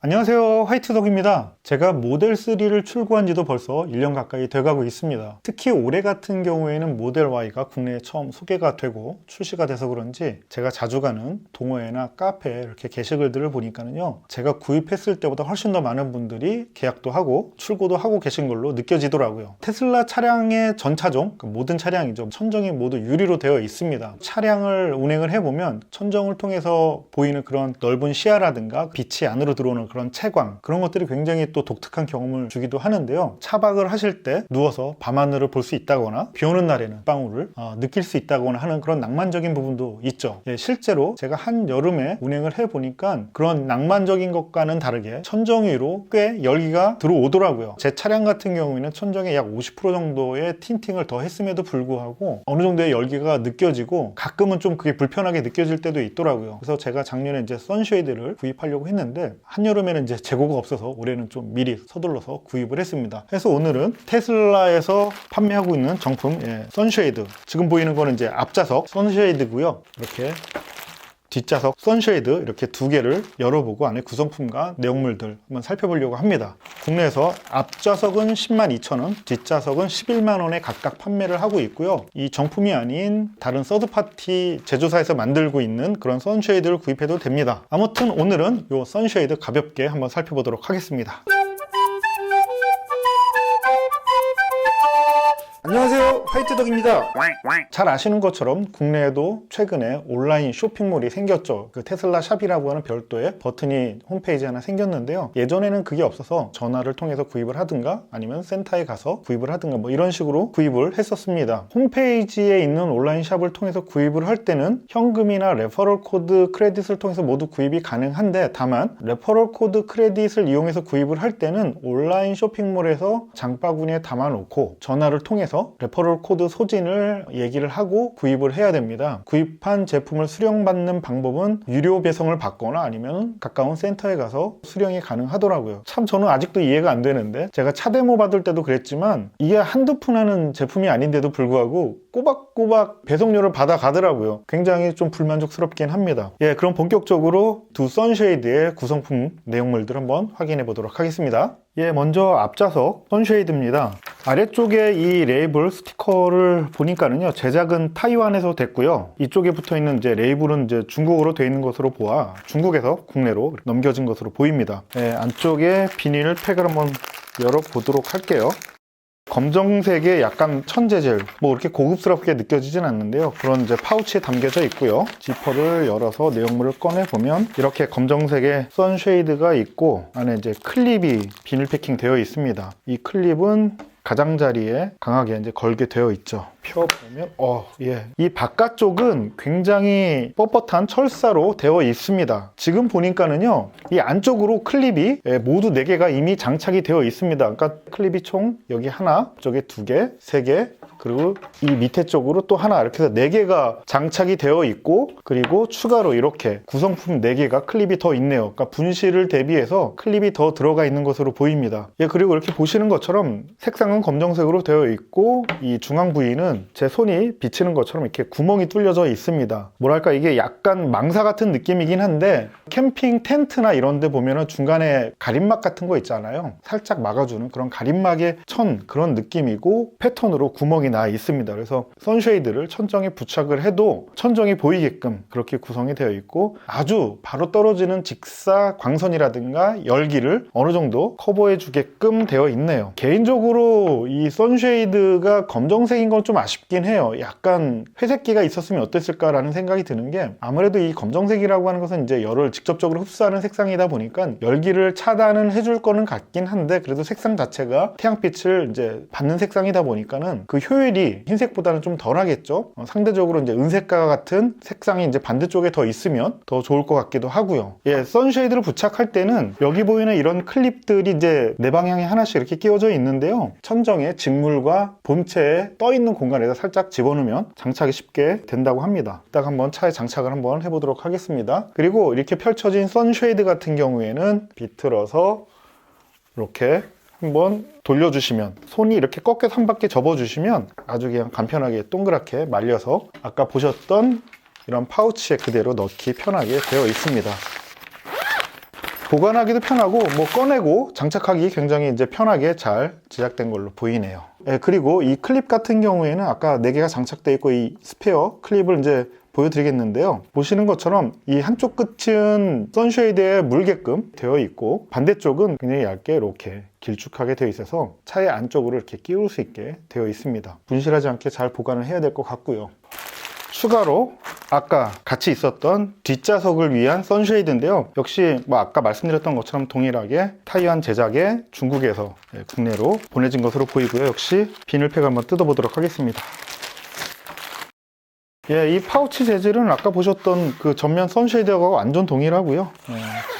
안녕하세요, 화이트덕입니다. 제가 모델3를 출고한 지도 벌써 1년 가까이 돼가고 있습니다. 특히 올해 같은 경우에는 모델 Y가 국내에 처음 소개가 되고 출시가 돼서 그런지 제가 자주 가는 동호회나 카페에 이렇게 게시글들을 보니까는요, 제가 구입했을 때보다 훨씬 더 많은 분들이 계약도 하고 출고도 하고 계신 걸로 느껴지더라고요. 테슬라 차량의 전차종, 모든 차량이죠, 천정이 모두 유리로 되어 있습니다. 차량을 운행을 해보면 천정을 통해서 보이는 그런 넓은 시야라든가 빛이 안으로 들어오는 그런 채광, 그런 것들이 굉장히 또 독특한 경험을 주기도 하는데요. 차박을 하실 때 누워서 밤하늘을 볼 수 있다거나 비 오는 날에는 방울을 느낄 수 있다거나 하는 그런 낭만적인 부분도 있죠. 실제로 제가 한여름에 운행을 해보니까 그런 낭만적인 것과는 다르게 천정 위로 꽤 열기가 들어오더라고요. 제 차량 같은 경우에는 천정에 약 50% 정도의 틴팅을 더 했음에도 불구하고 어느 정도의 열기가 느껴지고 가끔은 좀 그게 불편하게 느껴질 때도 있더라고요. 그래서 제가 작년에 이제 선쉐이드를 구입하려고 했는데 한여름에는 이제 재고가 없어서 올해는 좀 미리 서둘러서 구입을 했습니다. 그래서 오늘은 테슬라에서 판매하고 있는 정품, 선쉐이드. 지금 보이는 거는 이제 앞좌석 선쉐이드고요. 이렇게 뒷좌석 선쉐이드 이렇게 두 개를 열어보고 안에 구성품과 내용물들 한번 살펴보려고 합니다. 국내에서 앞좌석은 102,000원, 뒷좌석은 11만원에 각각 판매를 하고 있고요. 이 정품이 아닌 다른 서드파티 제조사에서 만들고 있는 그런 선쉐이드를 구입해도 됩니다. 아무튼 오늘은 이 선쉐이드 가볍게 한번 살펴보도록 하겠습니다. 안녕하세요, 화이트덕입니다. 잘 아시는 것처럼 국내에도 최근에 온라인 쇼핑몰이 생겼죠. 그 테슬라 샵이라고 하는 별도의 버튼이 홈페이지 하나 생겼는데요. 예전에는 그게 없어서 전화를 통해서 구입을 하든가 아니면 센터에 가서 구입을 하든가 뭐 이런 식으로 구입을 했었습니다. 홈페이지에 있는 온라인 샵을 통해서 구입을 할 때는 현금이나 레퍼럴 코드 크레딧을 통해서 모두 구입이 가능한데, 다만 레퍼럴 코드 크레딧을 이용해서 구입을 할 때는 온라인 쇼핑몰에서 장바구니에 담아놓고 전화를 통해서 레퍼럴 코드 소진을 얘기를 하고 구입을 해야 됩니다. 구입한 제품을 수령받는 방법은 유료 배송을 받거나 아니면 가까운 센터에 가서 수령이 가능하더라고요. 참 저는 아직도 이해가 안 되는데, 제가 차 데모 받을 때도 그랬지만 이게 한두 푼 하는 제품이 아닌데도 불구하고 꼬박꼬박 배송료를 받아가더라고요. 굉장히 좀 불만족스럽긴 합니다. 그럼 본격적으로 두 선쉐이드의 구성품 내용물들 한번 확인해 보도록 하겠습니다. 먼저 앞좌석 선쉐이드입니다. 아래쪽에 이 레이블 스티커를 보니까는요, 제작은 타이완에서 됐고요. 이쪽에 붙어 있는 이제 레이블은 이제 중국어로 되어 있는 것으로 보아 중국에서 국내로 넘겨진 것으로 보입니다. 안쪽에 비닐 팩을 한번 열어보도록 할게요. 검정색의 약간 천재질, 뭐 이렇게 고급스럽게 느껴지진 않는데요. 그런 이제 파우치에 담겨져 있고요. 지퍼를 열어서 내용물을 꺼내보면 이렇게 검정색의 선쉐이드가 있고 안에 이제 클립이 비닐 패킹 되어 있습니다. 이 클립은 가장자리에 강하게 이제 걸게 되어 있죠. 펴보면 이 바깥쪽은 굉장히 뻣뻣한 철사로 되어 있습니다. 지금 보니까는요, 이 안쪽으로 클립이 모두 4개가 이미 장착이 되어 있습니다. 그러니까 클립이 총 여기 하나, 저게 2개, 3개, 그리고 이 밑에 쪽으로 또 하나, 이렇게 해서 4개가 장착이 되어 있고, 그리고 추가로 이렇게 구성품 4개가 클립이 더 있네요. 그러니까 분실을 대비해서 클립이 더 들어가 있는 것으로 보입니다. 그리고 이렇게 보시는 것처럼 색상은 검정색으로 되어 있고, 이 중앙 부위는 제 손이 비치는 것처럼 이렇게 구멍이 뚫려져 있습니다. 뭐랄까, 이게 약간 망사 같은 느낌이긴 한데, 캠핑 텐트나 이런 데 보면은 중간에 가림막 같은 거 있잖아요. 살짝 막아주는 그런 가림막의 천, 그런 느낌이고, 패턴으로 구멍이 나 있습니다. 그래서 선쉐이드를 천정에 부착을 해도 천정이 보이게끔 그렇게 구성이 되어 있고, 아주 바로 떨어지는 직사 광선이라든가 열기를 어느 정도 커버해 주게끔 되어 있네요. 개인적으로 이 선쉐이드가 검정색인 건 좀 아쉽긴 해요. 약간 회색기가 있었으면 어땠을까라는 생각이 드는 게, 아무래도 이 검정색이라고 하는 것은 이제 열을 직접적으로 흡수하는 색상이다 보니까 열기를 차단은 해줄 거는 같긴 한데, 그래도 색상 자체가 태양빛을 이제 받는 색상이다 보니까는 그 효율이 흰색보다는 좀 덜 하겠죠. 상대적으로 이제 은색과 같은 색상이 이제 반대쪽에 더 있으면 더 좋을 것 같기도 하고요. 선쉐이드를 부착할 때는 여기 보이는 이런 클립들이 이제 네 방향에 하나씩 이렇게 끼워져 있는데요. 천정에 직물과 본체에 떠 있는 공간에다 살짝 집어넣으면 장착이 쉽게 된다고 합니다. 이따가 한번 차에 장착을 한번 해보도록 하겠습니다. 그리고 이렇게 펼쳐진 선쉐이드 같은 경우에는 비틀어서 이렇게 한번 돌려주시면, 손이 이렇게 꺾여서 한 바퀴 접어주시면 아주 그냥 간편하게 동그랗게 말려서 아까 보셨던 이런 파우치에 그대로 넣기 편하게 되어 있습니다. 보관하기도 편하고 뭐 꺼내고 장착하기 굉장히 이제 편하게 잘 제작된 걸로 보이네요. 그리고 이 클립 같은 경우에는 아까 4개가 장착되어 있고 이 스페어 클립을 이제 보여드리겠는데요. 보시는 것처럼 이 한쪽 끝은 선쉐이드에 물게끔 되어 있고 반대쪽은 굉장히 얇게 이렇게 길쭉하게 되어 있어서 차의 안쪽으로 이렇게 끼울 수 있게 되어 있습니다. 분실하지 않게 잘 보관을 해야 될 것 같고요. 추가로 아까 같이 있었던 뒷좌석을 위한 선쉐이드인데요. 역시 뭐 아까 말씀드렸던 것처럼 동일하게 타이완 제작의 중국에서 국내로 보내진 것으로 보이고요. 역시 비닐팩 한번 뜯어보도록 하겠습니다. 이 파우치 재질은 아까 보셨던 그 전면 선쉐이드하고 완전 동일하고요.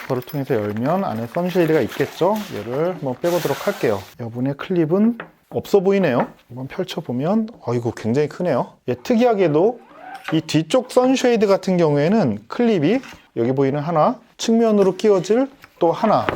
지퍼를 통해서 열면 안에 선쉐이드가 있겠죠. 얘를 한번 빼보도록 할게요. 이번에 클립은 없어 보이네요. 한번 펼쳐보면 이거 굉장히 크네요. 특이하게도 이 뒤쪽 선쉐이드 같은 경우에는 클립이 여기 보이는 하나, 측면으로 끼워질 또 하나,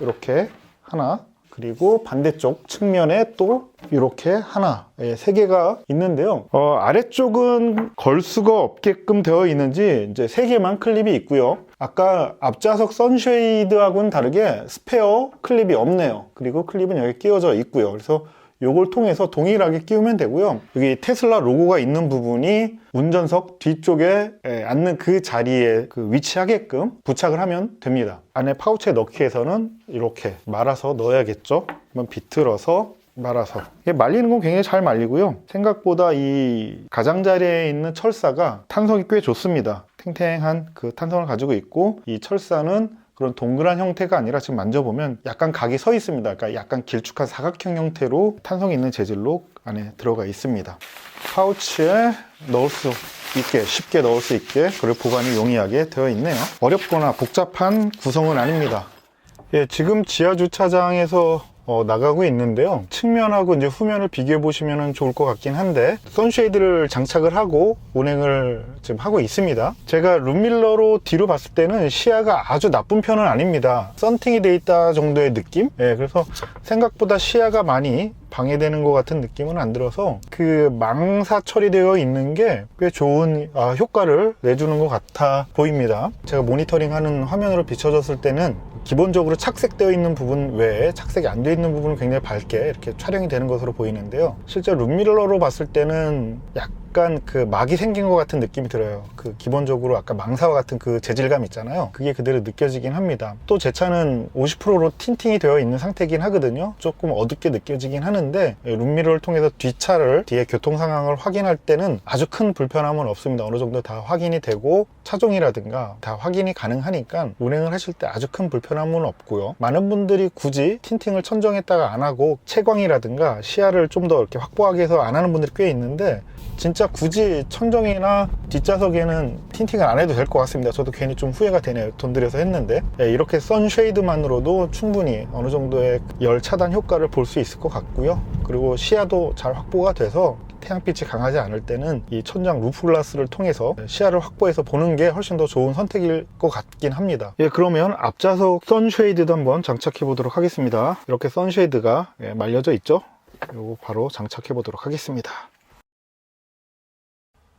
이렇게 하나, 그리고 반대쪽 측면에 또 이렇게 하나, 3개가 있는데요. 아래쪽은 걸 수가 없게끔 되어 있는지 이제 3개만 클립이 있고요. 아까 앞좌석 선쉐이드하고는 다르게 스페어 클립이 없네요. 그리고 클립은 여기 끼워져 있고요. 그래서 요걸 통해서 동일하게 끼우면 되고요. 여기 테슬라 로고가 있는 부분이 운전석 뒤쪽에 앉는 그 자리에 위치하게끔 부착을 하면 됩니다. 안에 파우치에 넣기 위해서는 이렇게 말아서 넣어야겠죠. 한번 비틀어서 말아서. 말리는 건 굉장히 잘 말리고요. 생각보다 이 가장자리에 있는 철사가 탄성이 꽤 좋습니다. 탱탱한 그 탄성을 가지고 있고, 이 철사는 그런 동그란 형태가 아니라 지금 만져보면 약간 각이 서 있습니다. 그러니까 약간 길쭉한 사각형 형태로 탄성이 있는 재질로 안에 들어가 있습니다. 파우치에 넣을 수 있게, 쉽게 넣을 수 있게, 그리고 보관이 용이하게 되어 있네요. 어렵거나 복잡한 구성은 아닙니다. 지금 지하 주차장에서 나가고 있는데요. 측면하고 이제 후면을 비교해 보시면 좋을 것 같긴 한데, 선쉐이드를 장착을 하고 운행을 지금 하고 있습니다. 제가 룸밀러로 뒤로 봤을 때는 시야가 아주 나쁜 편은 아닙니다. 썬팅이 돼 있다 정도의 느낌? 그래서 생각보다 시야가 많이 방해되는 것 같은 느낌은 안 들어서 그 망사 처리되어 있는 게 꽤 좋은 효과를 내주는 것 같아 보입니다. 제가 모니터링하는 화면으로 비춰졌을 때는 기본적으로 착색되어 있는 부분 외에 착색이 안 되어 있는 부분은 굉장히 밝게 이렇게 촬영이 되는 것으로 보이는데요. 실제 룸밀러로 봤을 때는 약간 그 막이 생긴 것 같은 느낌이 들어요. 그 기본적으로 아까 망사와 같은 그 재질감 있잖아요. 그게 그대로 느껴지긴 합니다. 또 제 차는 50%로 틴팅이 되어 있는 상태이긴 하거든요. 조금 어둡게 느껴지긴 하는데 룸미러를 통해서 뒷차를 뒤에 교통 상황을 확인할 때는 아주 큰 불편함은 없습니다. 어느 정도 다 확인이 되고 차종이라든가 다 확인이 가능하니까 운행을 하실 때 아주 큰 불편함은 없고요. 많은 분들이 굳이 틴팅을 천정했다가 안 하고 채광이라든가 시야를 좀 더 이렇게 확보하기 위해서 안 하는 분들이 꽤 있는데, 진짜 굳이 천정이나 뒷좌석에는 틴팅을 안 해도 될 것 같습니다. 저도 괜히 좀 후회가 되네요. 돈 들여서 했는데. 이렇게 선쉐이드만으로도 충분히 어느 정도의 열 차단 효과를 볼 수 있을 것 같고요. 그리고 시야도 잘 확보가 돼서 태양빛이 강하지 않을 때는 이 천장 루프 글라스를 통해서 시야를 확보해서 보는 게 훨씬 더 좋은 선택일 것 같긴 합니다. 그러면 앞좌석 선쉐이드도 한번 장착해 보도록 하겠습니다. 이렇게 선쉐이드가 말려져 있죠. 요거 바로 장착해 보도록 하겠습니다.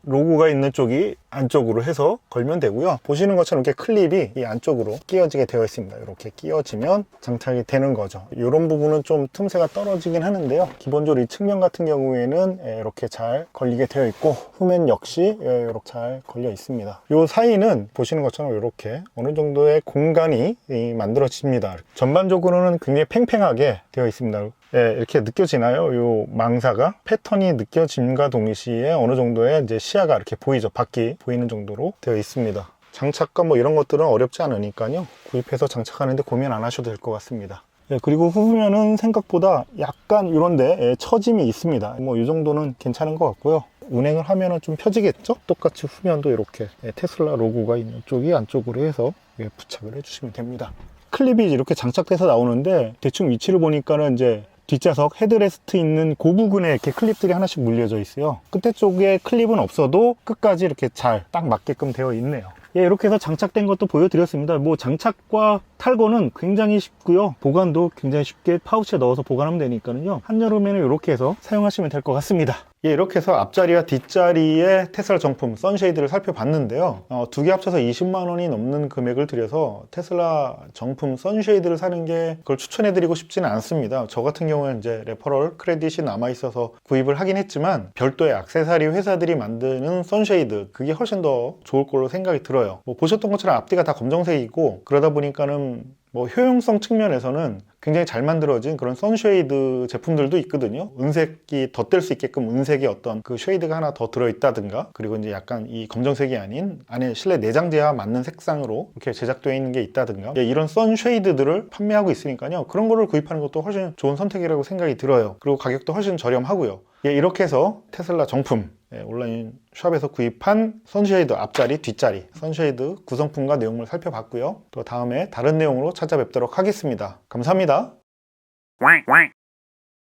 로고가 있는 쪽이 안쪽으로 해서 걸면 되고요. 보시는 것처럼 이렇게 클립이 이 안쪽으로 끼워지게 되어 있습니다. 이렇게 끼워지면 장착이 되는 거죠. 이런 부분은 좀 틈새가 떨어지긴 하는데요. 기본적으로 이 측면 같은 경우에는 이렇게 잘 걸리게 되어 있고, 후면 역시 이렇게 잘 걸려 있습니다. 이 사이는 보시는 것처럼 이렇게 어느 정도의 공간이 만들어집니다. 전반적으로는 굉장히 팽팽하게 되어 있습니다. 이렇게 느껴지나요? 요 망사가 패턴이 느껴짐과 동시에 어느 정도의 이제 시야가 이렇게 보이죠. 밖이 보이는 정도로 되어 있습니다. 장착과 뭐 이런 것들은 어렵지 않으니까요. 구입해서 장착하는데 고민 안 하셔도 될 것 같습니다. 그리고 후면은 생각보다 약간 이런데 처짐이 있습니다. 뭐 이 정도는 괜찮은 것 같고요. 운행을 하면은 좀 펴지겠죠? 똑같이 후면도 이렇게 테슬라 로고가 있는 쪽이 안쪽으로 해서 부착을 해주시면 됩니다. 클립이 이렇게 장착돼서 나오는데, 대충 위치를 보니까는 이제 뒷좌석 헤드레스트 있는 그 부분에 이렇게 클립들이 하나씩 물려져 있어요. 끝에 쪽에 클립은 없어도 끝까지 이렇게 잘 딱 맞게끔 되어 있네요. 이렇게 해서 장착된 것도 보여드렸습니다. 뭐 장착과 탈거는 굉장히 쉽고요. 보관도 굉장히 쉽게 파우치에 넣어서 보관하면 되니까요. 한여름에는 이렇게 해서 사용하시면 될 것 같습니다. 예, 이렇게 해서 앞자리와 뒷자리의 테슬라 정품 선쉐이드를 살펴봤는데요. 두 개 합쳐서 20만 원이 넘는 금액을 들여서 테슬라 정품 선쉐이드를 사는 게 그걸 추천해드리고 싶지는 않습니다. 저 같은 경우는 이제 레퍼럴 크레딧이 남아있어서 구입을 하긴 했지만 별도의 액세서리 회사들이 만드는 선쉐이드 그게 훨씬 더 좋을 걸로 생각이 들어요. 뭐 보셨던 것처럼 앞뒤가 다 검정색이고 그러다 보니까는 뭐 효용성 측면에서는 굉장히 잘 만들어진 그런 선쉐이드 제품들도 있거든요. 은색이 덧댈 수 있게끔 은색의 어떤 그 쉐이드가 하나 더 들어있다든가 그리고 이제 약간 이 검정색이 아닌 안에 실내 내장재와 맞는 색상으로 이렇게 제작되어 있는 게 있다든가 예, 이런 선쉐이드들을 판매하고 있으니까요. 그런 거를 구입하는 것도 훨씬 좋은 선택이라고 생각이 들어요. 그리고 가격도 훨씬 저렴하고요. 예, 이렇게 해서 테슬라 정품 온라인 샵에서 구입한 선쉐이드 앞자리, 뒷자리 선쉐이드 구성품과 내용을 살펴봤고요. 또 다음에 다른 내용으로 찾아뵙도록 하겠습니다. 감사합니다.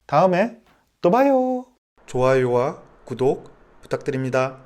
다음에 또 봐요. 좋아요와 구독 부탁드립니다.